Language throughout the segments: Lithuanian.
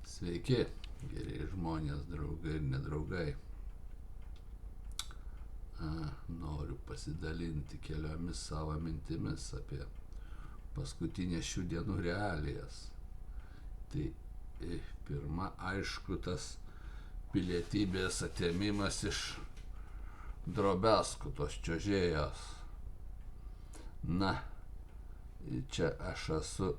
Sveiki, geri žmonės, draugai ir nedraugai. Noriu pasidalinti keliomis savo mintimis apie paskutinės šių dienų realijas. Tai pirma, aišku, tas pilietybės atėmimas iš Drobesko, tos čiuožėjos. Na, čia aš esu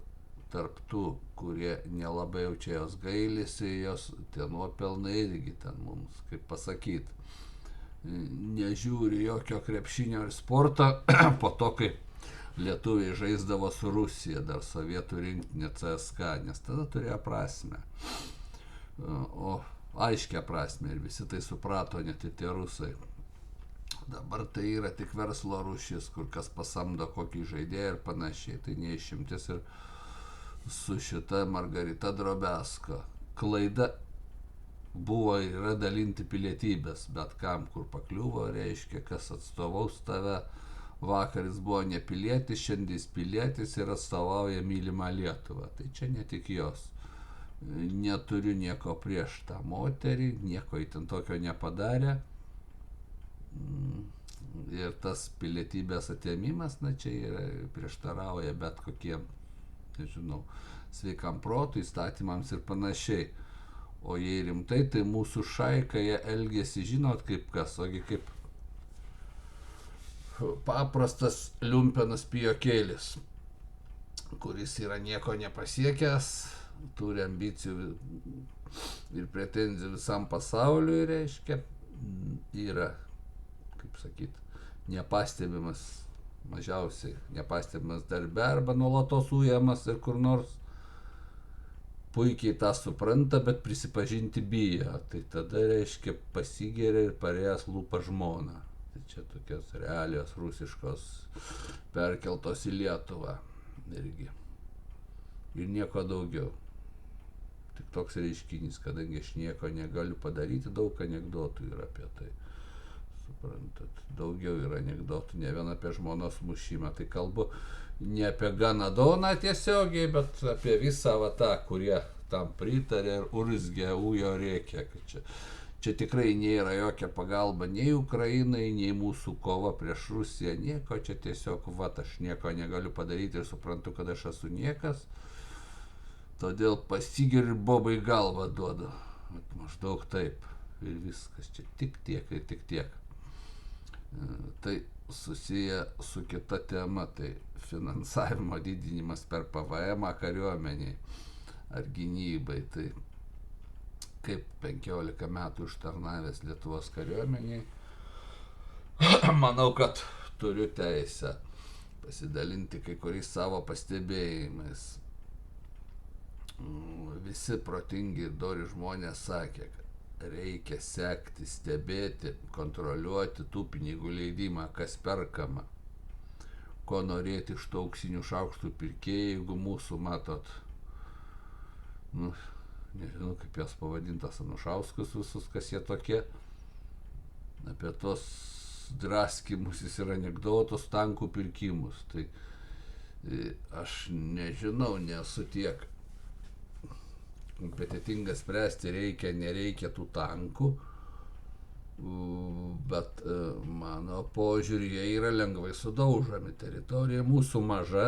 tarp tų, kurie nelabai jau čia jos gailisi, jos tie nuopelnai irgi ten mums, kaip pasakyti, nežiūri jokio krepšinio ir sporto po to, kai lietuviai žaisdavo su Rusija, dar sovietų rinktinė CSK, nes tada turėjo prasme. O aiškia prasme ir visi tai suprato, net ir tie rusai. Dabar tai yra tik verslo rūšis, kur kas pasamdo kokį žaidėją ir panašiai. Tai neišimtis ir su šita Margarita Drobesko. Klaida buvo ir yra dalinti pilietybės, bet kam, kur pakliuvo, reiškia, kas atstovaus tave. Vakar jis buvo nepilietis, šiandien jis pilietis ir atstovauja mylimą Lietuvą. Tai čia ne tik jos. Neturiu nieko prieš tą moterį, nieko įtin tokio nepadarė. Ir tas pilietybės atėmimas, na čia yra, prieštarauja bet kokiem, nežinau, sveikam protui, įstatymams ir panašiai. O jei rimtai, tai mūsų šaikoje elgėsi, žinot kaip kas, ogi kaip paprastas liumpenas pijokėlis, kuris yra nieko nepasiekęs, turi ambicijų ir pretenzijų visam pasauliui, reiškia, yra, kaip sakyt, nepastebimas, mažiausiai nepastebimas darbe arba nuolatos ujamas ir kur nors puikiai tą supranta, bet prisipažinti bijo. Tai tada, reiškia, pasigeria ir parėjęs lūpa žmoną. Tai čia tokios realijos rusiškos perkeltos į Lietuvą irgi. Ir nieko daugiau. Tik toks reiškinys, kadangi aš nieko negaliu padaryti, daug anekdotų yra apie tai. Suprantat, daugiau yra anekdotų, ne vien apie žmonos mušimą. Tai kalbu ne apie Ganadoną tiesiogiai, bet apie visą tą, kurie tam pritarė ir urzgia, ujo rėkia. Čia tikrai nėra jokia pagalba nei Ukrainai, nei mūsų kova prieš Rusiją, nieko. Čia tiesiog, aš nieko negaliu padaryti ir suprantu, kad aš esu niekas. Todėl pasigiriu ir bobai galvą duodu. Maždaug taip. Ir viskas. Čia tik tiek ir tik tiek. Tai susiję su kita tema, tai finansavimo didinimas per PVM kariuomeniai ar gynybai. Tai kaip 15 metų užtarnavęs Lietuvos kariuomeniai, manau, kad turiu teisę pasidalinti kai kuriais savo pastebėjimais. Visi protingi ir dori žmonės sakė, kad reikia sekti, stebėti, kontroliuoti tų pinigų leidimą, kas perkama. Ko norėti iš tų auksinių šaukštų pirkėjai, jeigu mūsų, matot, nežinau kaip jas pavadintas, Anušauskus visus, kas jie tokie, apie tos draskimusis ir anekdotus, tankų pirkimus. Tai aš nežinau, nesu tiek kompetitingas spręsti, reikia, nereikia tų tankų, bet mano požiūrį jie yra lengvai sudaužomi. Teritorija mūsų maža,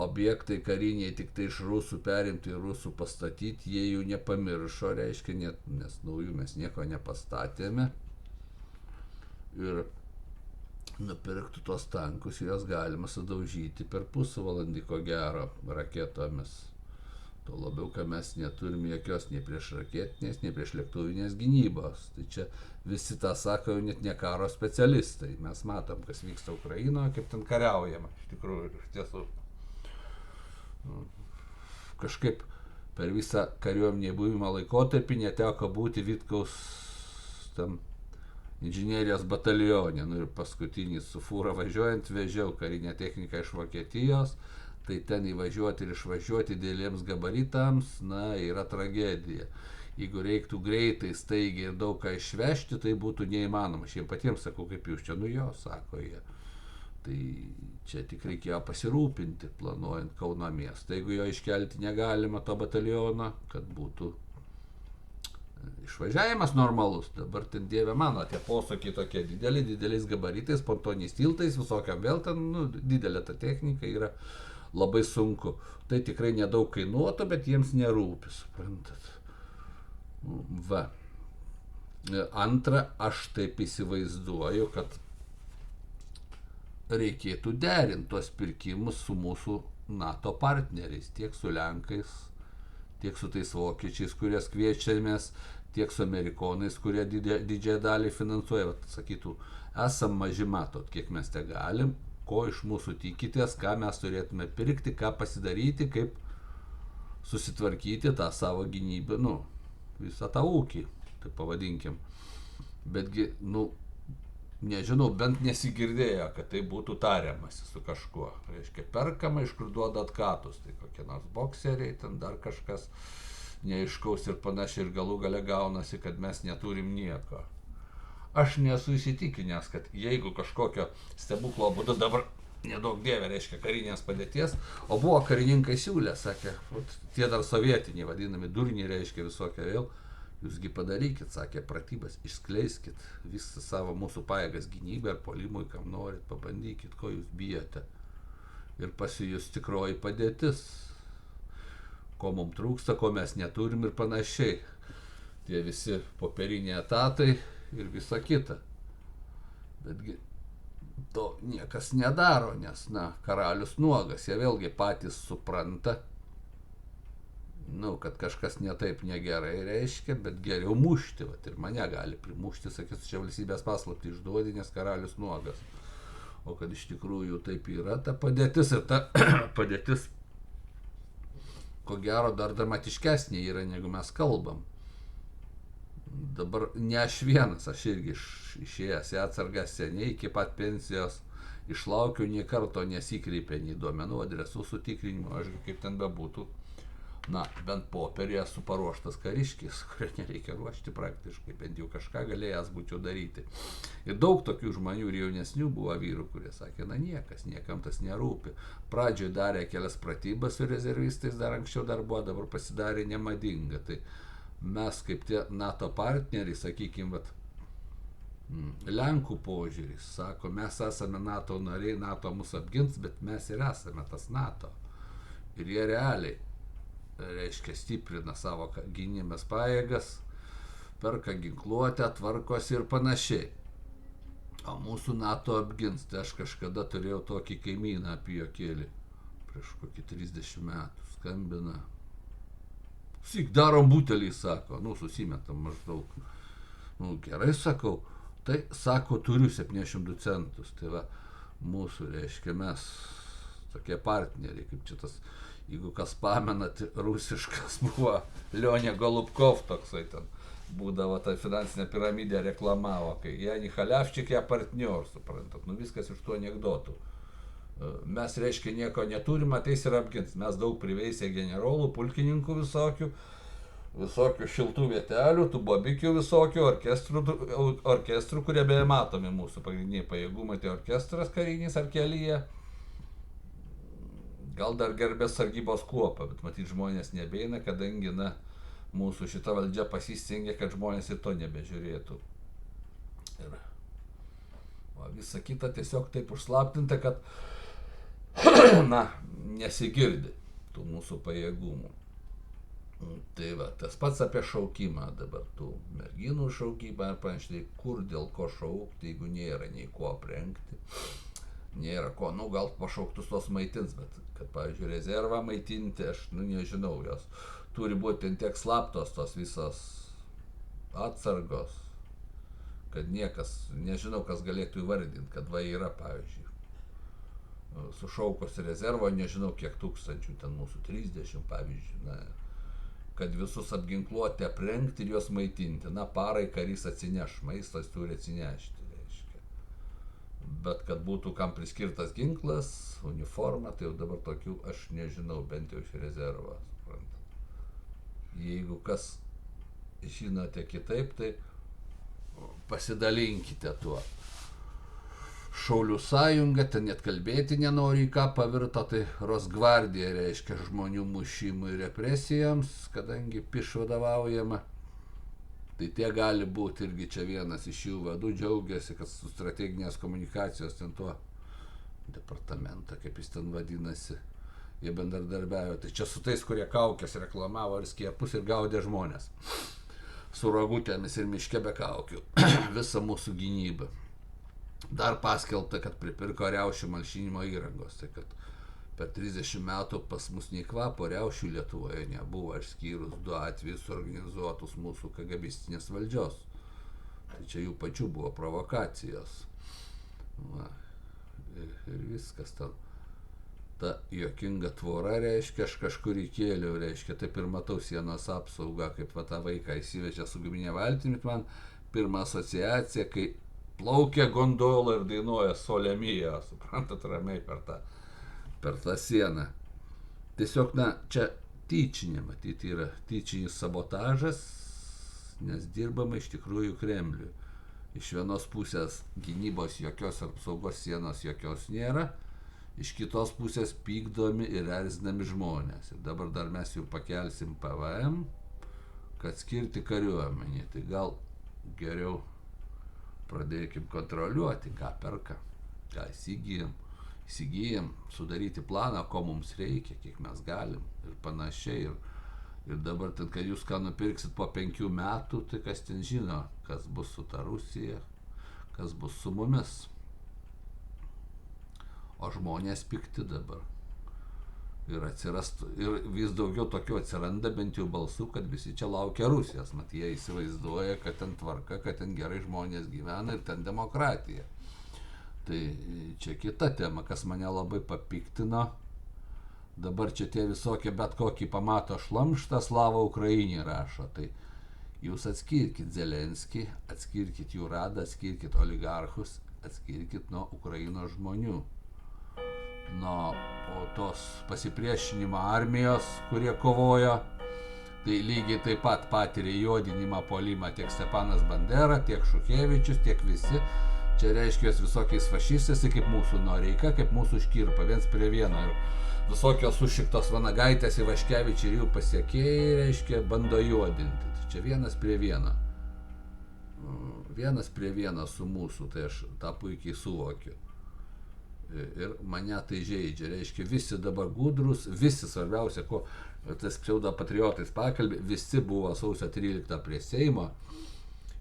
objektai kariniai tik tai iš rusų perimti, rusų pastatyti, jie jų nepamiršo, reiškia, nes naujų mes nieko nepastatėme. Ir nupirktų tos tankus, juos galima sudaužyti per pusvalandį, ko gero, raketomis. Tuo labiau, kad mes neturim jokios nei prieš raketinės, nei prieš lėktuvinės gynybos. Tai čia visi tą sako jau net ne karo specialistai. Mes matom, kas vyksta Ukrainoje, kaip ten kariaujama. Iš tikrųjų, iš tiesų. Kažkaip per visą kariuomenėje buvimo laikotarpį neteko būti Vitkaus tam inžinierijos batalione. Ir paskutinį su fūra važiuojant vežiau karinę techniką iš Vokietijos. Tai ten įvažiuoti ir išvažiuoti dideliems gabaritams, yra tragedija. Jeigu reiktų greitai, staigiai ir daug ką išvežti, tai būtų neįmanoma. Aš jiems patiems sakau, kaip jūs čia, jo, sako jie. Tai čia tik reikėjo pasirūpinti, planuojant Kauno miestą. Jeigu jo iškelti negalima, to bataliono, kad būtų išvažiavimas normalus. Dabar ten, dieve mano, tie posūkiai tokie dideliais gabaritais, pontoniais tiltais, visokiam vėl ten, didelė ta technika yra, labai sunku. Tai tikrai nedaug kainuotų, bet jiems nerūpi, suprantat. Va. Antra, aš taip įsivaizduoju, kad reikėtų derinti tuos pirkimus su mūsų NATO partneriais, tiek su Lenkais, tiek su tais vokiečiais, kurias kviečiamės, tiek su amerikonais, kurie didžiąją dalį finansuoja. Sakytų, esam maži, matot, kiek mes te galim, ko iš mūsų tikitės, ką mes turėtume pirkti, ką pasidaryti, kaip susitvarkyti tą savo gynybę, visą tą ūkį, tai pavadinkim. Betgi, nežinau, bent nesigirdėjo, kad tai būtų tariamasi su kažkuo. Reiškia, perkama, iš kur duoda atkatus, tai kokie nors bokseriai, ten dar kažkas neaiškaus ir panašiai, ir galų gale gaunasi, kad mes neturim nieko. Aš nesu įsitikinęs, kad jeigu kažkokio stebuklo būdu dabar, nedaug dievė, reiškia, karinės padėties, o buvo karininkai siūlę, sakė, tie dar sovietiniai vadinami durniai, reiškia, visokie vėl, jūsgi padarykit, sakė, pratybas, išskleiskit visą savo mūsų pajėgas gynybai ar polimui, kam norit, pabandykit, ko jūs bijote. Ir pasijus tikroji padėtis, ko mums trūksta, ko mes neturim ir panašiai. Tie visi popieriniai etatai ir visa kita. Betgi to niekas nedaro, nes, karalius nuogas, jie vėlgi patys supranta, kad kažkas netaip negerai reiškia, bet geriau mušti, ir mane gali primušti, sakys, čia valstybės paslaptį išduodi, nes karalius nuogas. O kad iš tikrųjų taip yra ta padėtis, ir ta padėtis, ko gero, dar dramatiškesnė yra, negu mes kalbam. Dabar ne aš vienas, aš irgi išėjęs į atsargą seniai, iki pat pensijos išlaukiu, nė karto nesikreipė nei duomenų, adresų sutikrinimo, aš kaip ten bebūtų. Bent popierį esu paruoštas kariškis, kurio nereikia ruošti praktiškai, bent jau kažką galėjęs būčiau daryti. Ir daug tokių žmonių ir jaunesnių buvo vyrų, kurie sakė, niekas, niekam tas nerūpi. Pradžioj darė kelias pratybas su rezervistais, dar anksčiau dar buvo, dabar pasidarė nemadinga. Tai mes kaip tie NATO partneriai, sakykime, Lenkų požiūris, sako, mes esame NATO nariai, NATO mus apgins, bet mes ir esame tas NATO. Ir jie realiai, reiškia, stiprina savo gynybės pajėgas, perka ginkluotę, tvarkosi ir panašiai. O mūsų NATO apgins, tai aš kažkada turėjau tokį kaimyną apijokėlį, prieš kokį 30 metų, skambina. Darom butelį, sako, susimetam maždaug. Gerai, sakau, tai sako, turiu 700 centus, tai va, mūsų, reiškia, mes tokie partneriai, kaip čia tas, jeigu kas pamenat, rusiškas buvo Lionė Golubkov toksai ten būdavo, ta finansinė piramidė reklamavo, kai Jani Halevčik ją partnior, suprantat, viskas iš tų anekdotų. Mes, reiškia, nieko neturim, ateis ir apgins. Mes daug priveisė generolų, pulkininkų visokių šiltų vietelių, tų bobikių visokių, orkestrų, kurie beje matomi mūsų pagrindiniai pajėgumai, tai orkestras karinis Arkelyje. Gal dar gerbės sargybos kuopą, bet matyt žmonės nebeina, kadangi, mūsų šita valdžia pasistengė, kad žmonės ir to nebežiūrėtų. O visa kita tiesiog taip užslaptinta, kad, nesigirdi tų mūsų pajėgumų. Tai va, tas pats apie šaukimą dabar, tų merginų šaukimą, ir panašiai, kur dėl ko šaukti, jeigu nėra nei ko aprengti. Nėra ko, gal pašauktus tos maitins, bet kad, pavyzdžiui, rezervą maitinti, aš, nežinau, jos turi būti tiek slaptos tos visos atsargos, kad niekas, nežinau, kas galėtų įvardinti, kad va yra, pavyzdžiui, sušaukos rezervo, nežinau, kiek tūkstančių, ten mūsų 30, pavyzdžiui, kad visus apginkluoti, aprengti ir juos maitinti. Parai karys atsineš, maistas turi atsinešti. Bet kad būtų kam priskirtas ginklas, uniforma, tai jau dabar tokių aš nežinau, bent jau iš rezervo, suprantat. Jeigu kas žinote kitaip, tai pasidalinkite tuo. Šaulių sąjunga, ten net kalbėti nenori, į ką pavirto, tai Rosgvardija reiškia žmonių mušimų ir represijams, kadangi Piš vadovaujama. Tai tie gali būti irgi čia vienas iš jų vadų, džiaugiasi, kad su strateginės komunikacijos ten tuo departamentą, kaip jis ten vadinasi, jie bendradarbiavo. Tai čia su tais, kurie kaukės reklamavo ir skiepus ir gaudė žmonės. Su rogutėmis ir miške be kaukių. Visa mūsų gynyba. Dar paskelbta, kad pripirko riaušių malšinimo įrangos. Tai kad per 30 metų pas mus nei kvapo riaušių Lietuvoje nebuvo, išskyrus 2 atvejus organizuotus mūsų kagabistinės valdžios. Tai čia jų pačių buvo provokacijos. Va. Ir viskas ten. Ta juokinga tvora, reiškia, aš kažkur įkėliau, reiškia, taip ir matau sienos apsaugą, kaip va tą vaiką įsivežė su guminė valtimi, man pirma asociacija, kai plaukia gondola ir dainuoja Sole Mio, suprantat, ramiai per tą sieną. Tiesiog, na, čia tyčinė, matyti, yra tyčinis sabotažas, nes dirbama iš tikrųjų Kremliui. Iš vienos pusės gynybos jokios apsaugos sienos jokios nėra, iš kitos pusės pykdomi ir erzinami žmonės. Ir dabar dar mes jau pakelsim PVM, kad skirti kariuomenį. Tai gal geriau pradėkim kontroliuoti, ką perka, ką įsigijam, sudaryti planą, ko mums reikia, kiek mes galim ir panašiai. Ir dabar, kai jūs ką nupirksit po 5 metų, tai kas ten žino, kas bus su ta Rusija, kas bus su mumis. O žmonės pikti dabar. Ir vis daugiau tokių atsiranda bent jau balsų, kad visi čia laukia Rusijos. Mat, jie įsivaizduoja, kad ten tvarka, kad ten gerai žmonės gyvena ir ten demokratija. Tai čia kita tema, kas mane labai papiktino. Dabar čia tie visokie bet kokį pamato šlamštą Slava Ukrainį rašo. Tai jūs atskirkit Zelenskį, atskirkit jų radą, atskirkit oligarchus, atskirkit nuo Ukrainos žmonių. Nuo tos pasipriešinimo armijos, kurie kovojo, tai lygiai taip pat patiria juodinimą, puolimą tiek Stepanas Bandera, tiek Šukevičius, tiek visi. Čia reiškia jos visokiais fašistais, kaip mūsų Noreika, kaip mūsų Škirpa, viens prie vieno. Ir visokios sušiktos Vanagaitės Ivaškevičiai ir jų pasiekėjai, reiškia, bando juodinti. Tai čia vienas prie vieno. Vienas prie vieno su mūsų, tai aš tą puikiai suvokiu. Ir mane tai žaidžia, reiškia, visi dabar gudrus, visi svarbiausia, ko tas pseudopatriotais pakalbė, visi buvo sausio 13 prie Seimo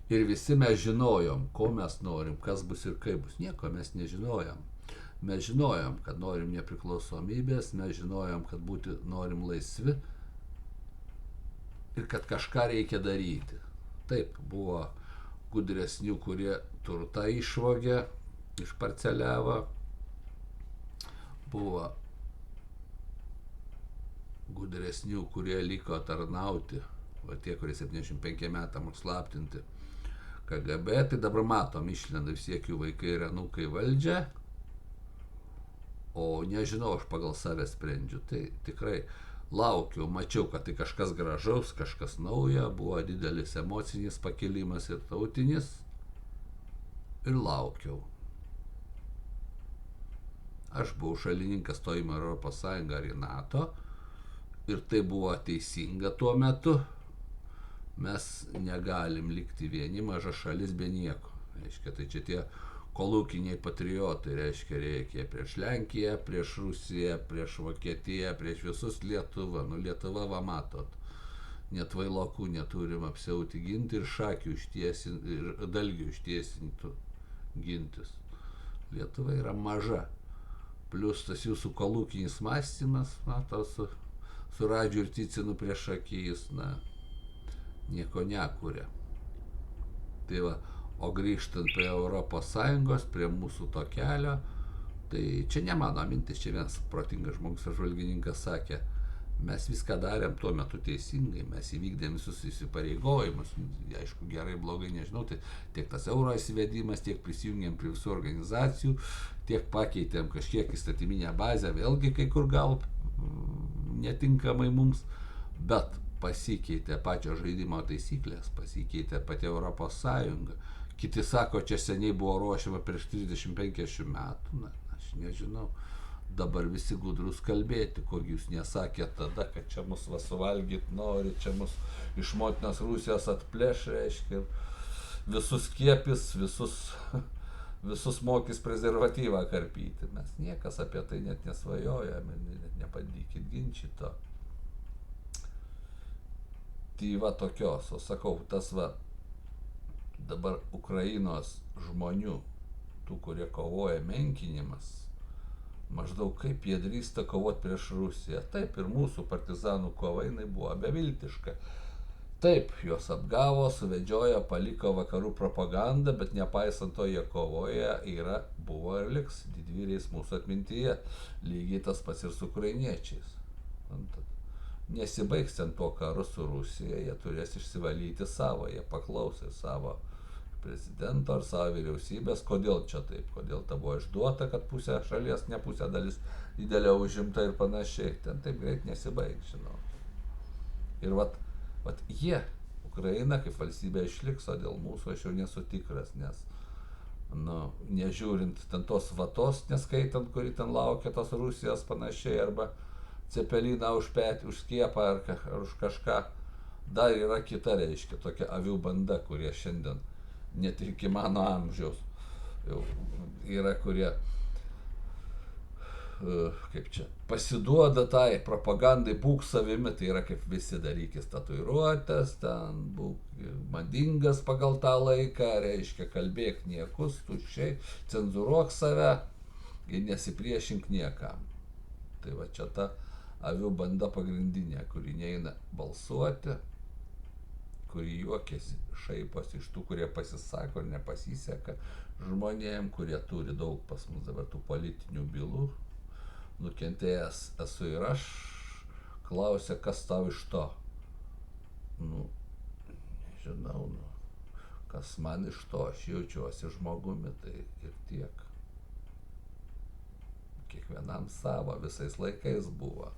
ir visi mes žinojom, ko mes norim, kas bus ir kaip bus. Nieko mes nežinojom. Mes žinojom, kad norim nepriklausomybės, mes žinojom, kad norim laisvi ir kad kažką reikia daryti. Taip, buvo gudresnių, kurie turtą išvogė, išparceliavo. Buvo gudresnių, kurie liko tarnauti, o tie, kurie 75 metam užslaptinti KGB, tai dabar matom, išlenda visiekių vaikai ir anūkai valdžią, o nežinau, aš pagal save sprendžiu. Tai tikrai laukiau, mačiau, kad tai kažkas gražaus, kažkas nauja, buvo didelis emocinis pakilimas ir tautinis, ir laukiau. Aš buvau šalininkas stojimo į Europos Sąjungą ar į NATO ir tai buvo teisinga tuo metu. Mes negalim likti vieni, maža šalis be nieko. Reiškia, tai čia tie kolūkiniai patriotai, reiškia prieš Lenkiją, prieš Rusiją, prieš Vokietiją, prieš visus Lietuvą. Nu, Lietuva, va matot, net vailokų neturim apsiauti ginti ir šakių ištiesinti, ir dalgių ištiesinti gintis. Lietuva yra maža. Plius tas jūsų kolūkinis mąstymas, na, tas su Radžiu ir Ticinu prieš akis, na, nieko nekuria. Tai va, o grįžtant prie Europos Sąjungos, prie mūsų to kelio, tai čia ne mano mintis, čia vienas protingas žmogus apžvalgininkas sakė, mes viską darėm tuo metu teisingai, mes įvykdėm visus įsipareigojimus, aišku, gerai, blogai, nežinau, tai tiek tas euro įsivedimas, tiek prisijungėm prie visų organizacijų, tiek pakeitėm kažkiek įstatyminę bazę, vėlgi kai kur gal netinkamai mums, bet pasikeitė pačio žaidimo taisyklės, pasikeitė pati Europos Sąjunga, Kiti sako, čia seniai buvo ruošiama prieš 30-50 metų. Na, aš nežinau. Dabar visi gudrus kalbėti, kogi jūs nesakėte tada, kad čia mus suvalgyt nori, čia mus iš motinos Rusijos atplėš, reiškia, visus skiepis, visus mokys prezervatyvą karpyti. Mes niekas apie tai net nesvajojame, net nebandykit ginčito. Tai va tokios, o sakau, tas va, dabar Ukrainos žmonių, tų, kurie kovoja, menkinimas, maždaug kaip jie drįsta kovoti prieš Rusiją. Taip, ir mūsų partizanų kova jinai buvo beviltiška. Taip, juos apgavo, suvedžiojo, paliko vakarų propagandą, bet nepaisant to jie kovoja, buvo ir liks didvyriais mūsų atmintyje. Lygiai tas pats ir su ukrainiečiais. Nesibaigs ten to karu su Rusija, jie turės išsivalyti savo, jie paklausė savo prezidento ar savo vyriausybės, kodėl čia taip, kodėl ta buvo išduota, kad pusė šalies, ne pusė dalis didelio užimta ir panašiai. Ten taip greit nesibaigs, žinau. Ir vat jie, Ukraina kaip valstybė išliks, o dėl mūsų aš jau nesu tikras, nes, nežiūrint ten tos vatos, neskaitant, kuri ten laukia tos Rusijos panašiai, arba cepeliną už petį, už skiepą ar už kažką, dar yra kita, reiškia, tokia avių banda, kurie šiandien net iki mano amžiaus jau yra, kurie kaip čia, pasiduoda tai propagandai, būk savimi, tai yra kaip visi darykis tatuiruotės, ten būk madingas pagal tą laiką, reiškia, kalbėk niekus, tuščiai, cenzūruok save ir nesipriešink niekam. Tai va čia ta avių banda pagrindinė, kuri neina balsuoti, kuri juokiasi, šaiposi iš tų, kurie pasisako ir nepasiseka žmonėm, kurie turi daug pas mus dabar tų politinių bylų. Nukentėjęs esu ir aš, klausia, kas tau iš to. Nežinau, kas man iš to, aš jaučiuosi žmogumi, tai ir tiek. Kiekvienam savo, visais laikais buvo.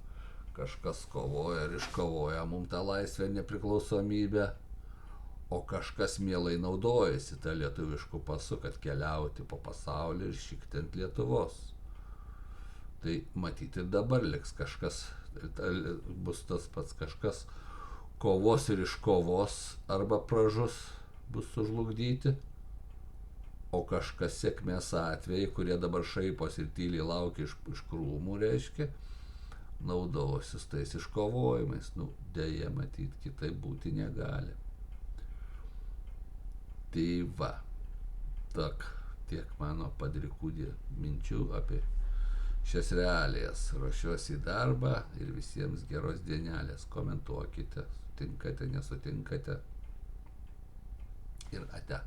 Kažkas kovoja ir iškovoja mums tą laisvę, nepriklausomybę, o kažkas mielai naudojasi tą lietuviškų pasu, kad keliauti po pasaulį ir šikti ant Lietuvos. Tai matyti ir dabar liks kažkas, bus tas pats, kažkas kovos ir iškovos arba pražus bus sužlugdyti, o kažkas sėkmės atvejai, kurie dabar šaipos ir tyliai laukia iš krūmų, reiškia, naudosis tais iškovojimais. Deja, matyti, kitaip būti negali. Tai va, tiek mano padrikudė minčių apie šias realijas. Ruošiuosi į darbą ir visiems geros dienelės. Komentuokite, sutinkate, nesutinkate. Ir ate.